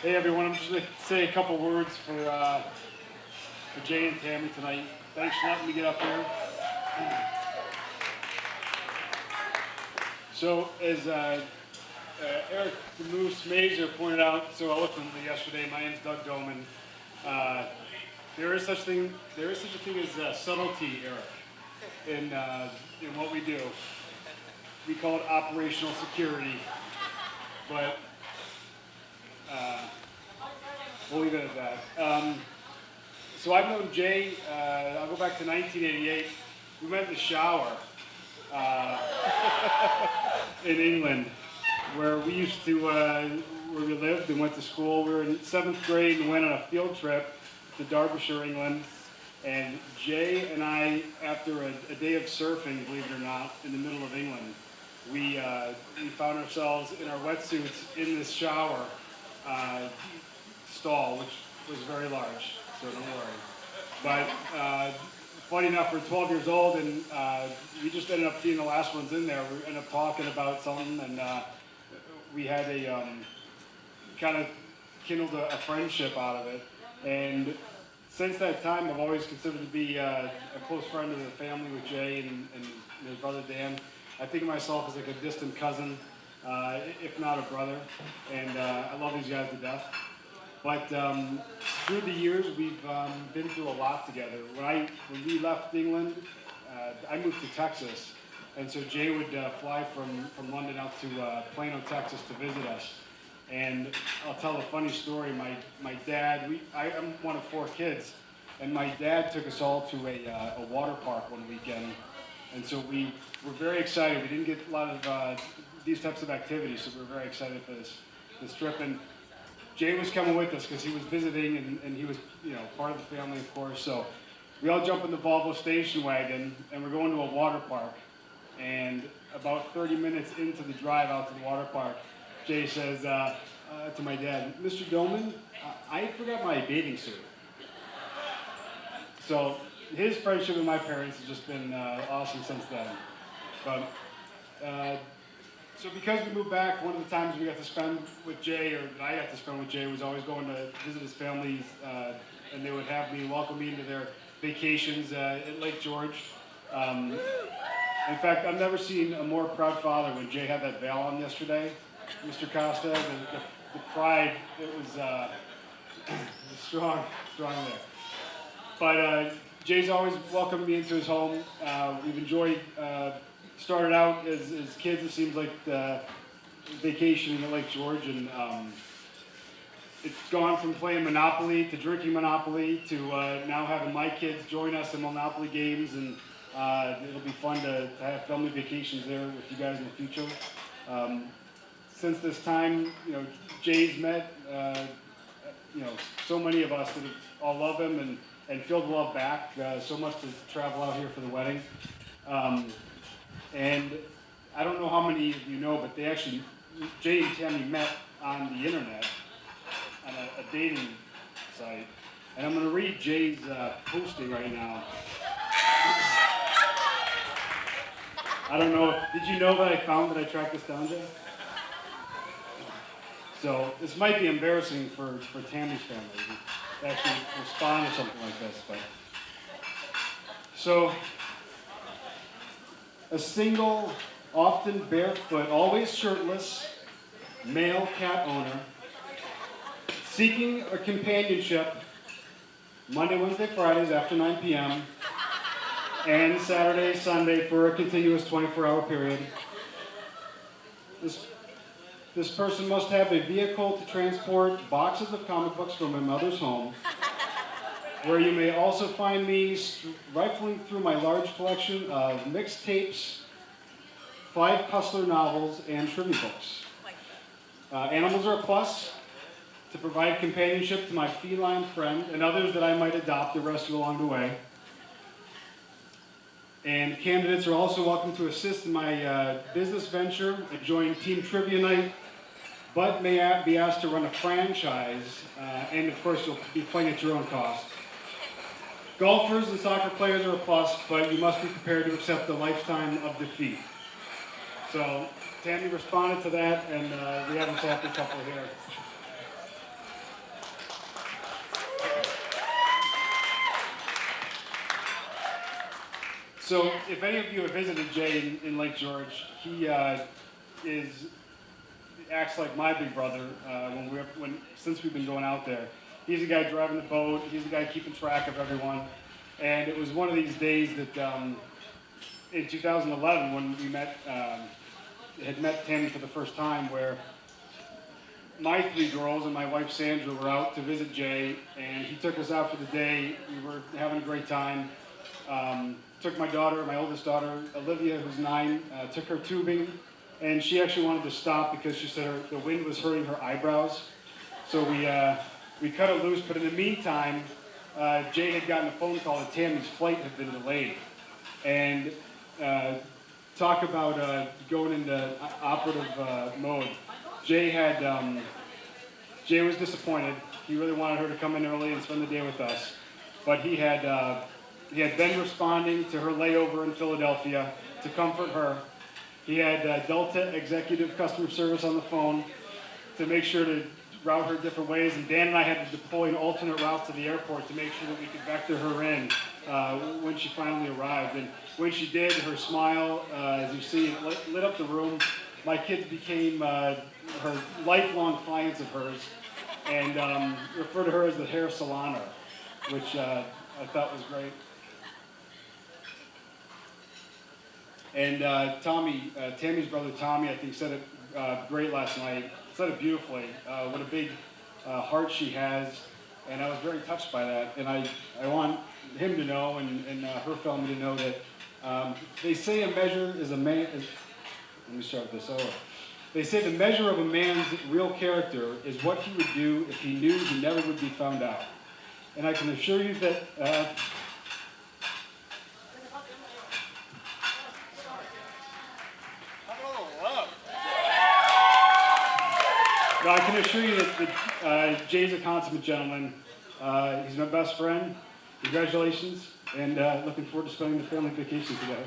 Hey everyone, I'm just going to say a couple words for Jay and Tammy tonight. Thanks for letting me get up here. So, as Eric the Moose Mazer pointed out so eloquently yesterday, my name is Doug Doman. There is such a thing as subtlety, Eric, in what we do. We call it operational security, but we'll leave it at that. So I've known Jay, I'll go back to 1988. We met in the shower in England, where we used to, where we lived and went to school. We were in 7th grade and went on a field trip to Derbyshire, England. And Jay and I, after a day of surfing, believe it or not, in the middle of England, we found ourselves in our wetsuits in this shower stall, which was very large, so don't worry. But funny enough, we're 12 years old, and we just ended up being the last ones in there. We ended up talking about something, and we had kind of kindled a friendship out of it. And since that time, I've always considered to be a close friend of the family with Jay and his brother Dan. I think of myself as like a distant cousin, if not a brother, and I love these guys to death. But through the years, we've been through a lot together. When we left England, I moved to Texas, and so Jay would fly from London out to Plano, Texas to visit us. And I'll tell a funny story. My dad, I'm one of 4 kids, and my dad took us all to a water park one weekend. And so we were very excited. We didn't get a lot of these types of activities, so we were very excited for this trip. And Jay was coming with us because he was visiting, and he was, part of the family, of course. So we all jump in the Volvo station wagon, and we're going to a water park. And about 30 minutes into the drive out to the water park, Jay says to my dad, "Mr. Doman, I forgot my bathing suit." So his friendship with my parents has just been awesome since then. But so because we moved back, one of the times we got to spend with Jay, or that I got to spend with Jay, was always going to visit his family, and they would have me welcome me into their vacations at Lake George. In fact, I've never seen a more proud father when Jay had that veil on yesterday. Mr. Costa, the pride, it was strong there. But Jay's always welcomed me into his home. We've enjoyed, started out as kids, it seems like vacationing at Lake George, and it's gone from playing Monopoly to drinking Monopoly to now having my kids join us in Monopoly games, and it'll be fun to have family vacations there with you guys in the future. Since this time, Jay's met, so many of us that all love him and feel the love back, so much to travel out here for the wedding. And I don't know how many of you know, but Jay and Tammy met on the internet, on a dating site. And I'm going to read Jay's posting right now. I don't know, did you know that I tracked this down, Jay? So this might be embarrassing for Tammy's family to actually respond to something like this. But so, a single, often barefoot, always shirtless, male cat owner, seeking a companionship Monday, Wednesday, Fridays after 9 p.m., and Saturday, Sunday for a continuous 24-hour period. This person must have a vehicle to transport boxes of comic books from my mother's home, where you may also find me rifling through my large collection of mixtapes, 5 Cussler novels, and trivia books. Animals are a plus to provide companionship to my feline friend and others that I might adopt or rescue along the way. And candidates are also welcome to assist in my business venture and join Team Trivia Night, but may be asked to run a franchise, and of course you'll be playing at your own cost. Golfers and soccer players are a plus, but you must be prepared to accept a lifetime of defeat. So Tammy responded to that, and we have a sample couple here. So if any of you have visited Jay in Lake George, he acts like my big brother since we've been going out there. He's the guy driving the boat. He's the guy keeping track of everyone. And it was one of these days that in 2011 when we had met Tammy for the first time, where my 3 girls and my wife Sandra were out to visit Jay, and he took us out for the day. We were having a great time. Took my oldest daughter, Olivia, who's 9, took her tubing, and she actually wanted to stop because she said the wind was hurting her eyebrows. So we cut it loose, but in the meantime, Jay had gotten a phone call that Tammy's flight had been delayed. And talk about going into operative mode. Jay was disappointed. He really wanted her to come in early and spend the day with us, but he had been responding to her layover in Philadelphia to comfort her. He had Delta executive customer service on the phone to make sure to route her different ways, and Dan and I had to deploy an alternate route to the airport to make sure that we could vector her in when she finally arrived. And when she did, her smile, as you see, lit up the room. My kids became her lifelong clients of hers, and refer to her as the hair saloner, which I thought was great. And Tammy's brother Tommy, I think, said it great last night. Said it beautifully. What a big heart she has, and I was very touched by that. And I want him to know, and her family to know that they say a measure is a man. Let me start this over. They say the measure of a man's real character is what he would do if he knew he never would be found out. And I can assure you that. I can assure you that Jay's a consummate gentleman. He's my best friend. Congratulations, and looking forward to spending the family vacation together.